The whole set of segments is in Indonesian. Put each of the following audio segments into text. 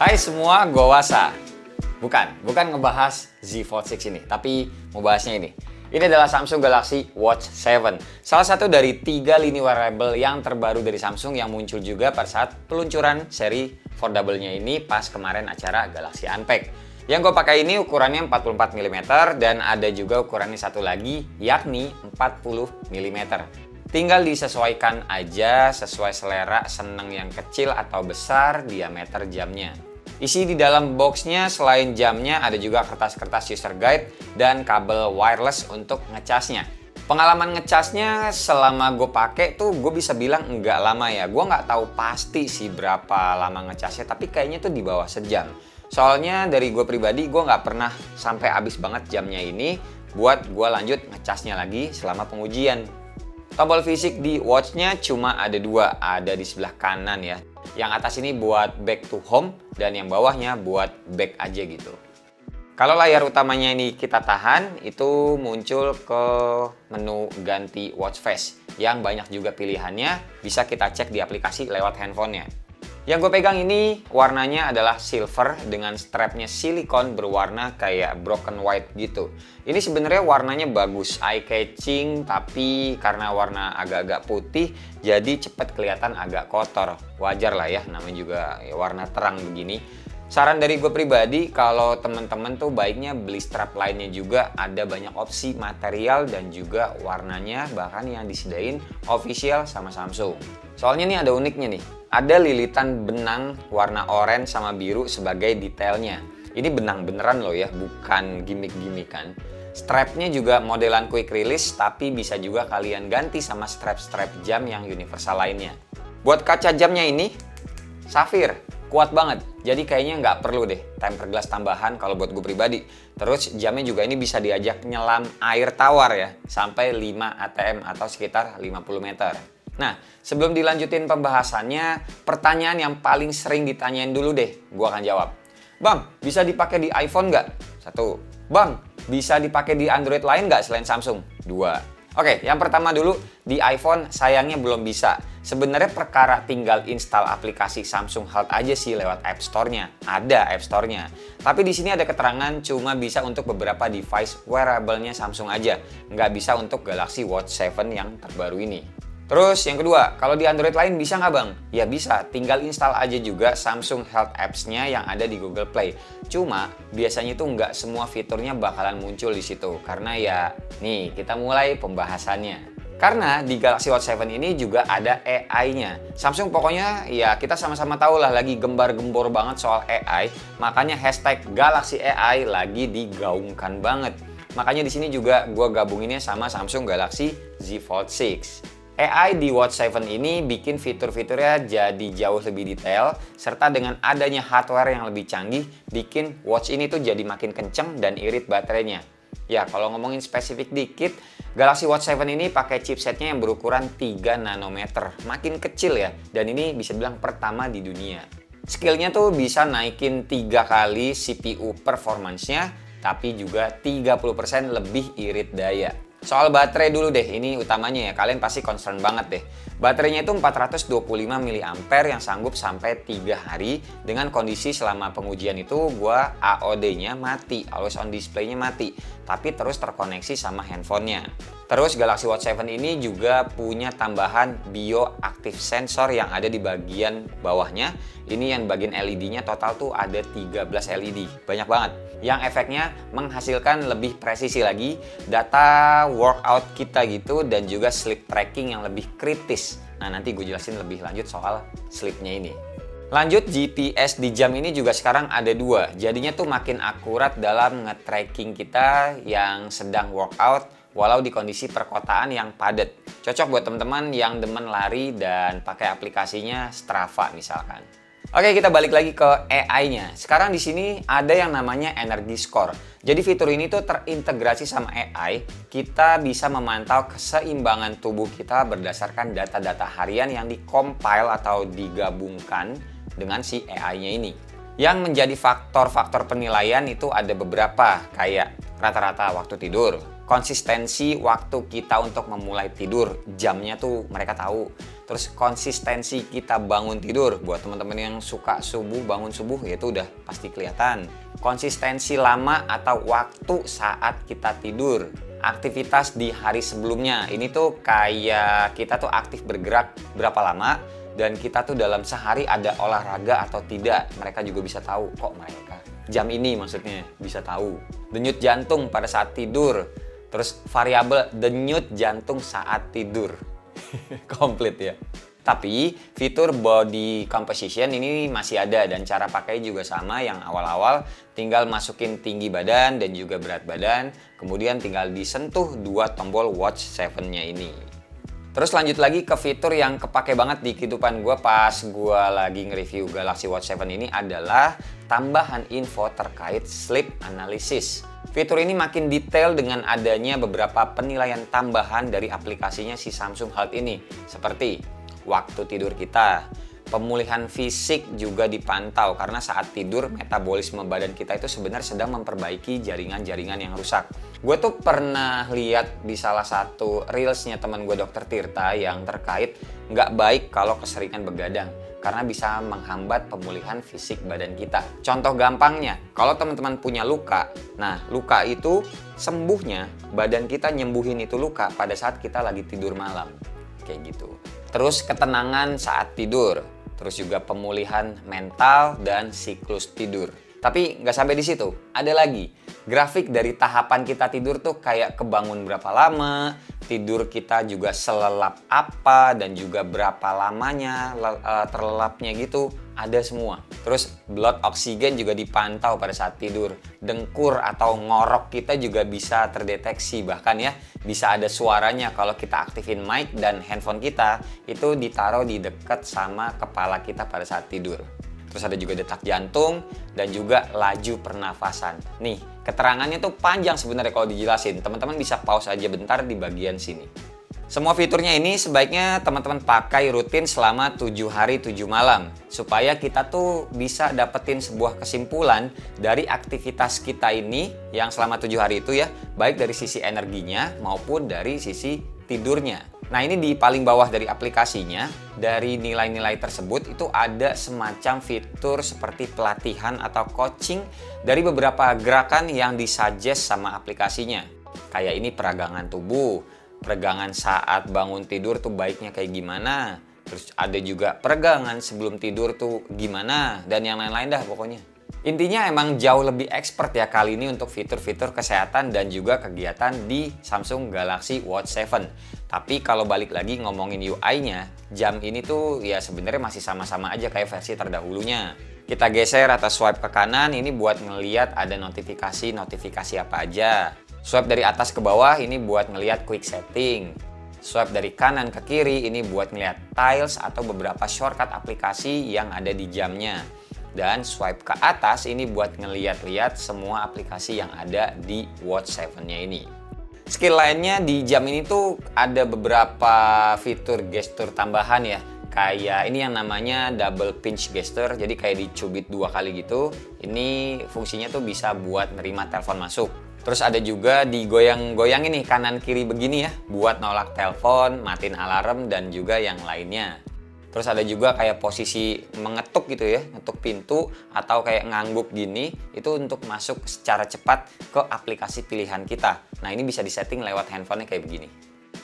Hai semua, gue Wasa. Bukan ngebahas Z Fold 6 ini, tapi mau bahasnya ini. Ini adalah Samsung Galaxy Watch 7. Salah satu dari 3 lini wearable yang terbaru dari Samsung yang muncul juga pada saat peluncuran seri foldable-nya ini pas kemarin acara Galaxy Unpacked. Yang gue pakai ini ukurannya 44 mm dan ada juga ukurannya satu lagi yakni 40 mm. Tinggal disesuaikan aja sesuai selera, seneng yang kecil atau besar diameter jamnya. Isi di dalam boxnya selain jamnya ada juga kertas-kertas user guide dan kabel wireless untuk ngecasnya. Pengalaman ngecasnya selama gue pakai tuh gue bisa bilang nggak lama ya. Gue nggak tahu pasti sih berapa lama ngecasnya, tapi kayaknya tuh di bawah sejam. Soalnya dari gue pribadi gue nggak pernah sampai habis banget jamnya ini buat gue lanjut ngecasnya lagi selama pengujian. Tombol fisik di watchnya cuma ada 2, ada di sebelah kanan ya. Yang atas ini buat back to home dan yang bawahnya buat back aja gitu. Kalau layar utamanya ini kita tahan, itu muncul ke menu ganti watch face yang banyak juga pilihannya, bisa kita cek di aplikasi lewat handphonenya. Yang gue pegang ini warnanya adalah silver dengan strapnya silikon berwarna kayak broken white gitu. Ini sebenarnya warnanya bagus, eye catching, tapi karena warna agak-agak putih jadi cepet kelihatan agak kotor. Wajar lah ya, namanya juga ya, warna terang begini. Saran dari gue pribadi, kalau temen-temen tuh baiknya beli strap lainnya juga, ada banyak opsi material dan juga warnanya bahkan yang disediain official sama Samsung. Soalnya nih ada uniknya nih, ada lilitan benang warna oranye sama biru sebagai detailnya. Ini benang beneran loh ya, bukan gimmick-gimmickan. Strapnya juga modelan quick release, tapi bisa juga kalian ganti sama strap-strap jam yang universal lainnya. Buat kaca jamnya ini, safir. Kuat banget, jadi kayaknya nggak perlu deh tempered glass tambahan kalau buat gue pribadi. Terus jamnya juga ini bisa diajak nyelam air tawar ya, sampai 5 ATM atau sekitar 50 meter. Nah, sebelum dilanjutin pembahasannya, pertanyaan yang paling sering ditanyain dulu deh, gue akan jawab. Bang, bisa dipakai di iPhone nggak? 1. Bang, bisa dipakai di Android lain nggak selain Samsung? 2. Oke, yang pertama dulu, di iPhone sayangnya belum bisa. Sebenarnya perkara tinggal install aplikasi Samsung Health aja sih lewat App Store-nya. Ada App Store-nya. Tapi di sini ada keterangan cuma bisa untuk beberapa device wearable-nya Samsung aja. Nggak bisa untuk Galaxy Watch 7 yang terbaru ini. Terus yang kedua, kalau di Android lain bisa nggak bang? Ya bisa, tinggal install aja juga Samsung Health Apps-nya yang ada di Google Play. Cuma biasanya tuh nggak semua fiturnya bakalan muncul di situ. Karena ya, nih kita mulai pembahasannya. Karena di Galaxy Watch 7 ini juga ada AI-nya. Samsung pokoknya ya kita sama-sama tahu lah lagi gembar-gembor banget soal AI. Makanya hashtag Galaxy AI lagi digaungkan banget. Makanya di sini juga gue gabunginnya sama Samsung Galaxy Z Fold 6. AI di Watch 7 ini bikin fitur-fiturnya jadi jauh lebih detail, serta dengan adanya hardware yang lebih canggih, bikin watch ini tuh jadi makin kenceng dan irit baterainya. Ya, kalau ngomongin spesifik dikit, Galaxy Watch 7 ini pakai chipsetnya yang berukuran 3 nanometer, makin kecil ya, dan ini bisa bilang pertama di dunia. Skillnya tuh bisa naikin 3 kali CPU performance-nya, tapi juga 30% lebih irit daya. Soal baterai dulu deh, ini utamanya ya, kalian pasti concern banget deh. Baterainya itu 425 mAh yang sanggup sampai 3 hari. Dengan kondisi selama pengujian itu gua AOD-nya mati, always on display-nya mati, tapi terus terkoneksi sama handphonenya. Terus Galaxy Watch 7 ini juga punya tambahan bioactive sensor yang ada di bagian bawahnya. Ini yang bagian LED-nya total tuh ada 13 LED, banyak banget. Yang efeknya menghasilkan lebih presisi lagi data workout kita gitu dan juga sleep tracking yang lebih kritis. Nah nanti gue jelasin lebih lanjut soal sleepnya ini. Lanjut, GPS di jam ini juga sekarang ada 2. Jadinya tuh makin akurat dalam nge-tracking kita yang sedang workout walau di kondisi perkotaan yang padat. Cocok buat teman-teman yang demen lari dan pakai aplikasinya Strava misalkan. Oke, kita balik lagi ke AI-nya. Sekarang di sini ada yang namanya Energy Score. Jadi fitur ini tuh terintegrasi sama AI. Kita bisa memantau keseimbangan tubuh kita berdasarkan data-data harian yang dikompil atau digabungkan dengan si AI-nya ini. Yang menjadi faktor-faktor penilaian itu ada beberapa, kayak rata-rata waktu tidur, konsistensi waktu kita untuk memulai tidur, jamnya tuh mereka tahu. Terus konsistensi kita bangun tidur, buat teman-teman yang suka bangun subuh ya itu udah pasti kelihatan. Konsistensi lama atau waktu saat kita tidur, aktivitas di hari sebelumnya. Ini tuh kayak kita tuh aktif bergerak berapa lama, dan kita tuh dalam sehari ada olahraga atau tidak. Mereka juga bisa tahu kok mereka. Jam ini maksudnya bisa tahu. Denyut jantung pada saat tidur. Terus variabel denyut jantung saat tidur. Komplit ya. Tapi fitur body composition ini masih ada dan cara pakai juga sama yang awal-awal, tinggal masukin tinggi badan dan juga berat badan, kemudian tinggal disentuh dua tombol watch 7-nya ini. Terus lanjut lagi ke fitur yang kepake banget di kehidupan gue pas gue lagi nge-review Galaxy Watch 7 ini adalah tambahan info terkait sleep analysis. Fitur ini makin detail dengan adanya beberapa penilaian tambahan dari aplikasinya si Samsung Health ini, seperti waktu tidur kita, pemulihan fisik juga dipantau karena saat tidur metabolisme badan kita itu sebenarnya sedang memperbaiki jaringan-jaringan yang rusak. Gue tuh pernah lihat di salah satu reelsnya teman gue Dr. Tirta yang terkait nggak baik kalau keseringan begadang karena bisa menghambat pemulihan fisik badan kita. Contoh gampangnya, kalau teman-teman punya luka, nah luka itu sembuhnya badan kita nyembuhin itu luka pada saat kita lagi tidur malam, kayak gitu. Terus ketenangan saat tidur, terus juga pemulihan mental dan siklus tidur. Tapi nggak sampai di situ, ada lagi grafik dari tahapan kita tidur tuh kayak kebangun berapa lama, tidur kita juga selelap apa dan juga berapa lamanya terlelapnya gitu, ada semua. Terus blood oksigen juga dipantau pada saat tidur, dengkur atau ngorok kita juga bisa terdeteksi, bahkan ya bisa ada suaranya kalau kita aktifin mic dan handphone kita itu ditaruh di dekat sama kepala kita pada saat tidur. Terus ada juga detak jantung dan juga laju pernafasan. Nih, keterangannya tuh panjang sebenarnya kalau dijelasin. Teman-teman bisa pause aja bentar di bagian sini. Semua fiturnya ini sebaiknya teman-teman pakai rutin selama 7 hari 7 malam. Supaya kita tuh bisa dapetin sebuah kesimpulan dari aktivitas kita ini yang selama 7 hari itu ya. Baik dari sisi energinya maupun dari sisi tidurnya. Nah ini di paling bawah dari aplikasinya, dari nilai-nilai tersebut itu ada semacam fitur seperti pelatihan atau coaching dari beberapa gerakan yang disuggest sama aplikasinya. Kayak ini peragangan tubuh, peregangan saat bangun tidur tuh baiknya kayak gimana. Terus ada juga peregangan sebelum tidur tuh gimana, dan yang lain-lain dah pokoknya. Intinya emang jauh lebih expert ya kali ini untuk fitur-fitur kesehatan dan juga kegiatan di Samsung Galaxy Watch 7. Tapi kalau balik lagi ngomongin UI-nya, jam ini tuh ya sebenarnya masih sama-sama aja kayak versi terdahulunya. Kita geser atau swipe ke kanan ini buat ngeliat ada notifikasi apa aja. Swipe dari atas ke bawah ini buat ngeliat quick setting. Swipe dari kanan ke kiri ini buat ngeliat tiles atau beberapa shortcut aplikasi yang ada di jamnya. Dan swipe ke atas ini buat ngeliat-liat semua aplikasi yang ada di Watch 7-nya ini. Skill lainnya di jam ini tuh ada beberapa fitur gestur tambahan ya. Kayak ini yang namanya double pinch gesture, jadi kayak dicubit 2 kali gitu. Ini fungsinya tuh bisa buat nerima telepon masuk. Terus ada juga digoyang-goyang ini kanan kiri begini ya, buat nolak telepon, matiin alarm dan juga yang lainnya. Terus ada juga kayak posisi mengetuk gitu ya, ngetuk pintu atau kayak ngangguk gini, itu untuk masuk secara cepat ke aplikasi pilihan kita. Nah ini bisa disetting lewat handphonenya kayak begini.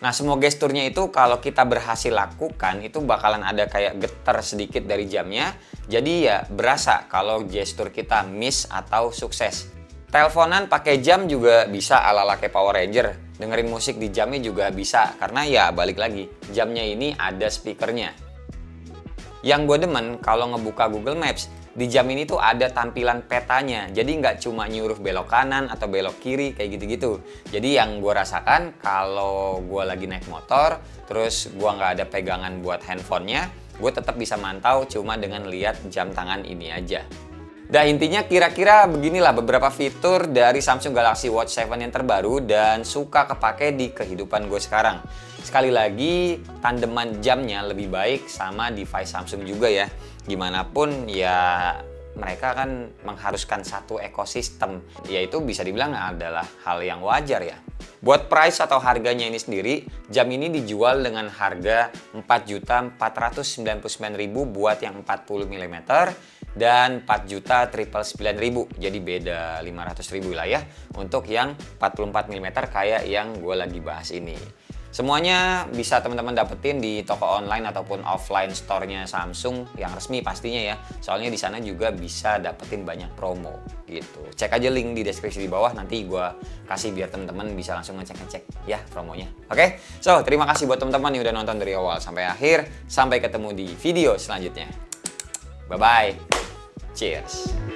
Nah semua gesturnya itu kalau kita berhasil lakukan itu bakalan ada kayak getar sedikit dari jamnya. Jadi ya berasa kalau gestur kita miss atau sukses. Teleponan pakai jam juga bisa ala-ala kayak Power Ranger. Dengerin musik di jamnya juga bisa, karena ya balik lagi, jamnya ini ada speakernya. Yang gue demen kalau ngebuka Google Maps, di jam ini tuh ada tampilan petanya. Jadi nggak cuma nyuruh belok kanan atau belok kiri kayak gitu-gitu. Jadi yang gue rasakan kalau gue lagi naik motor, terus gue nggak ada pegangan buat handphonenya, gue tetap bisa mantau cuma dengan lihat jam tangan ini aja. Nah intinya kira-kira beginilah beberapa fitur dari Samsung Galaxy Watch 7 yang terbaru dan suka kepake di kehidupan gue sekarang. Sekali lagi tandeman jamnya lebih baik sama device Samsung juga ya. Gimana pun ya mereka kan mengharuskan satu ekosistem, yaitu bisa dibilang adalah hal yang wajar ya. Buat price atau harganya ini sendiri, jam ini dijual dengan harga 4.499.000 buat yang 40 mm dan 4.999.000. Jadi beda 500.000 lah ya untuk yang 44 mm kayak yang gue lagi bahas ini. Semuanya bisa teman-teman dapetin di toko online ataupun offline store-nya Samsung yang resmi pastinya ya. Soalnya di sana juga bisa dapetin banyak promo gitu. Cek aja link di deskripsi di bawah, nanti gue kasih biar teman-teman bisa langsung ngecek-ngecek ya promonya. Oke? So, terima kasih buat teman-teman yang udah nonton dari awal sampai akhir. Sampai ketemu di video selanjutnya. Bye-bye. Cheers.